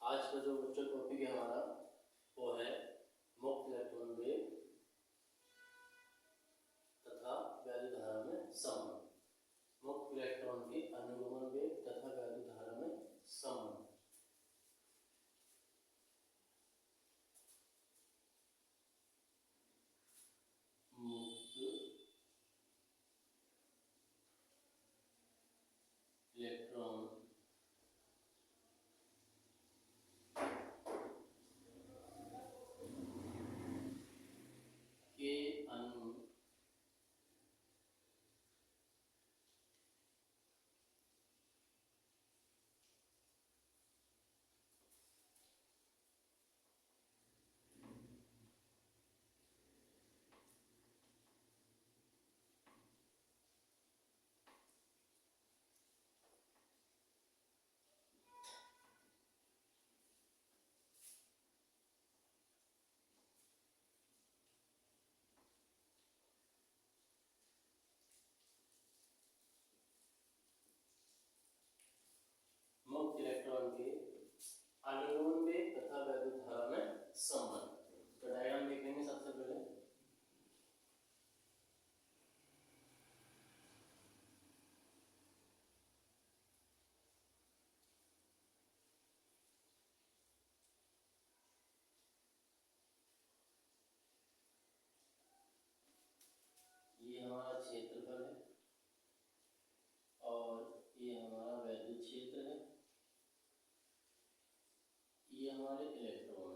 आज का जो बच्चों टॉपिक है हमारा वो है मुक्त इलेक्ट्रॉन वेव तथा वैद्युत धारा में संबंध। मुक्त इलेक्ट्रॉन के अनुगमन वेग तथा वैद्युत धारा में संबंध। मुक्त इलेक्ट्रॉन के अनुगमन मुक्त इलेक्ट्रॉन के अनुगमन वेग तथा वैद्युत धारा में संबंध। तो डायग्राम देखेंगे सबसे पहले। ये हमारा क्षेत्रफल है और ये हमारा वैद्युत क्षेत्र है। ये हमारे इलेक्ट्रॉन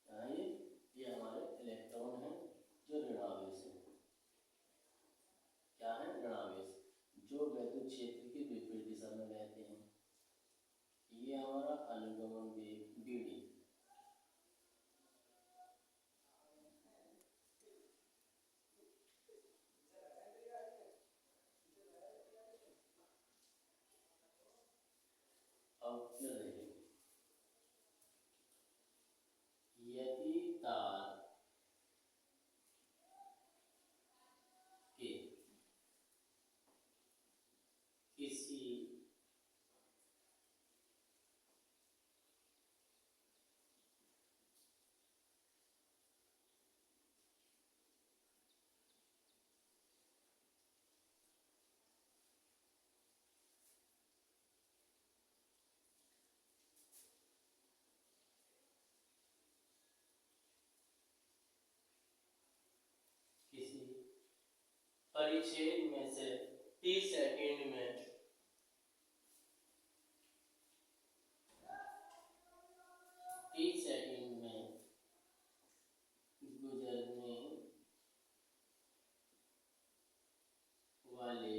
है। ये हमारे इलेक्ट्रॉन है जो ऋणावेश है। क्या है? ऋणावेश, जो वैद्युत क्षेत्र की विपरीत दिशा में रहते हैं। ये हमारा अनुगमन वेग BD। अब क्या देखेंगे, यदि तार के किसी परिच्छेद में से 30 सेकंड में गुजरने वाले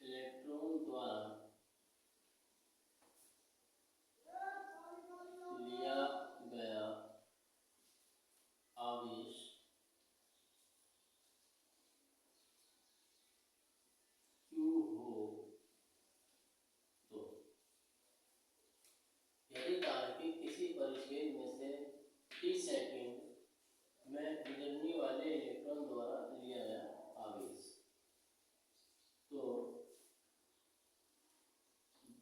इलेक्ट्रॉन द्वारा लिया गया आवेश Q हो तो यदि तार के किसी परिच्छेद में से 30 सेकंड में गुजरने वाले इलेक्ट्रॉन द्वारा लिया गया आवेश, तो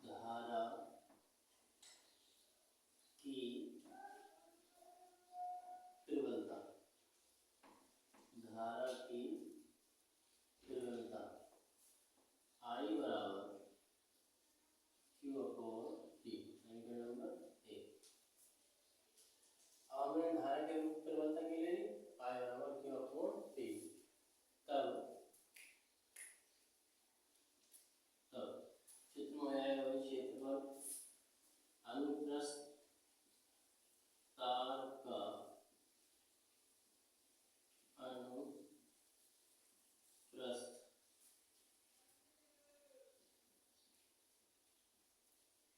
धारा की तीव्रता I बराबर Q/T। समीकरण नंबर 1। अब हमने धारा की तीव्रता के लिए I बराबर Q/T। तब चित्र में आएगा वही क्षेत्रफल अनुप्रस्थ तार का अनुप्रस्थ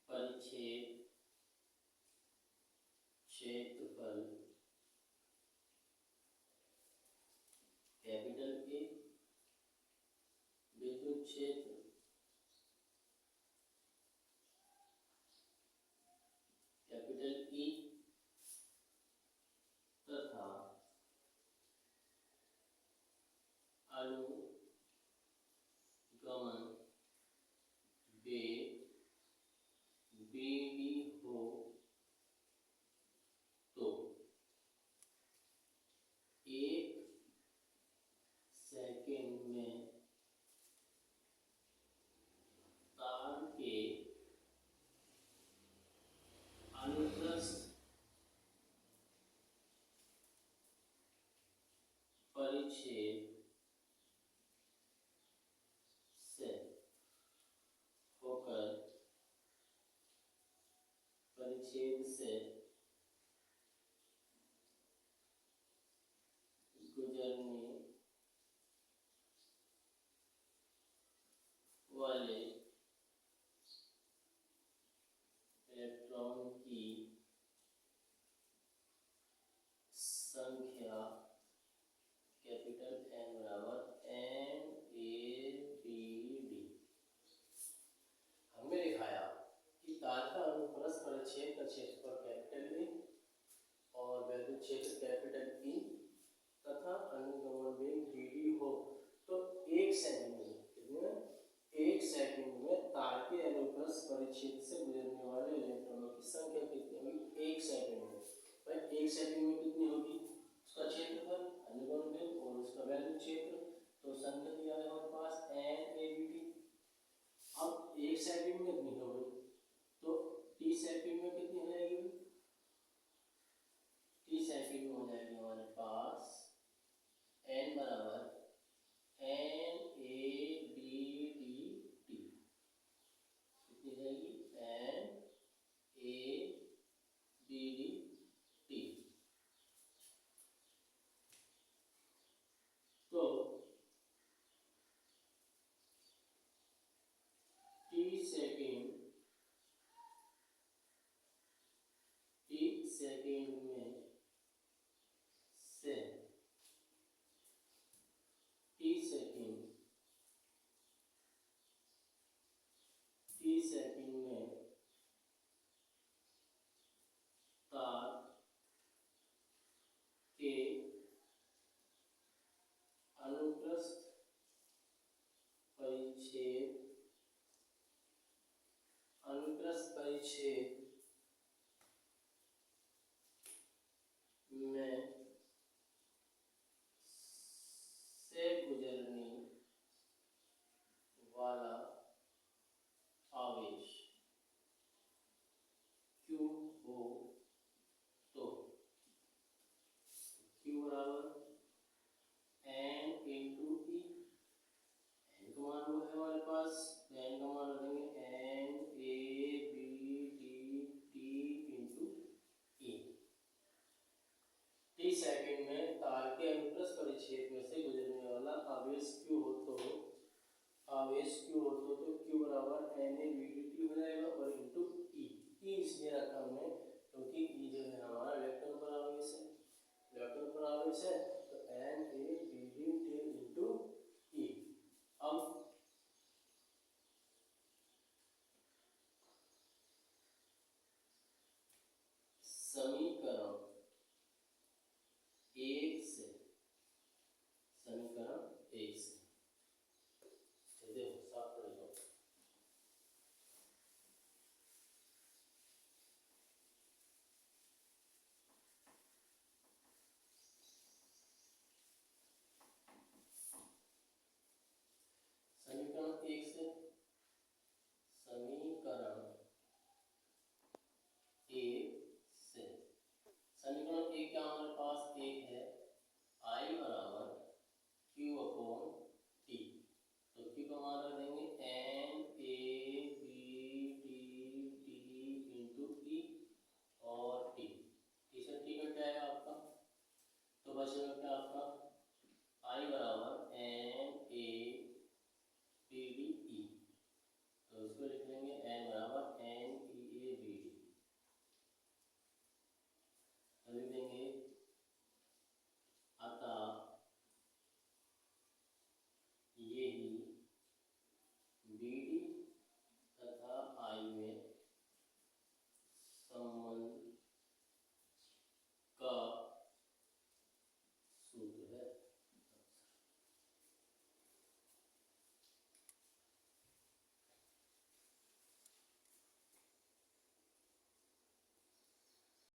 परिच्छेद क्षेत्रफल कैपिटल A, विद्युत क्षेत्र कैपिटल E तथा अनुगमन परिच्छेद से होकर परिच्छेद से गुजरने वाले इलेक्ट्रॉन की संख्या कैपिटल N बराबर NaBD। हमने दिखाया कि तार का अनुप्रस्थ परिच्छेद का क्षेत्रफल कैपिटल A और वैद्युत क्षेत्र कैपिटल E तथा अनुगमन वेग BD हो तो 1 सेकंड में कितने 1 सेकंड में तार के अनुप्रस्थ परिच्छेद से गुजरने वाले इलेक्ट्रॉनों की संख्या कितनी होगी 1 सेकंड में। भाई 1 सेकंड में कितनी होगी उसका क्षेत्रफल अनुगमन वेग और उसका वैद्युत क्षेत्र। तो संख्या दिया है हमारे पास NaBD। अब 1 सेकंड में कितनी होगी तो T सेकंड में कितनी हो जाएगी T सेकंड में हो जाएगी हमारे पास N बराबर NaBD कितनी जाएगी NaBD। तो T सेकंड में से T सेकंड में तार के अनुप्रस्थ परिच्छेद में से गुजरने वाला आवेश Q हो तो Q बराबर N इंटू E। N का मान वो है हमारे पास N का मान रखेंगे NaBD into E। T second में तार के अनुप्रस्थ परिच्छेद में से गुजरने वाला आवेश Q हो तो Q बराबर NaBD हो जाएगा और इंटू E। इसलिए रखा हमने क्योंकि E जो है हमारा इलेक्ट्रॉन पर आवेश है तो NaBD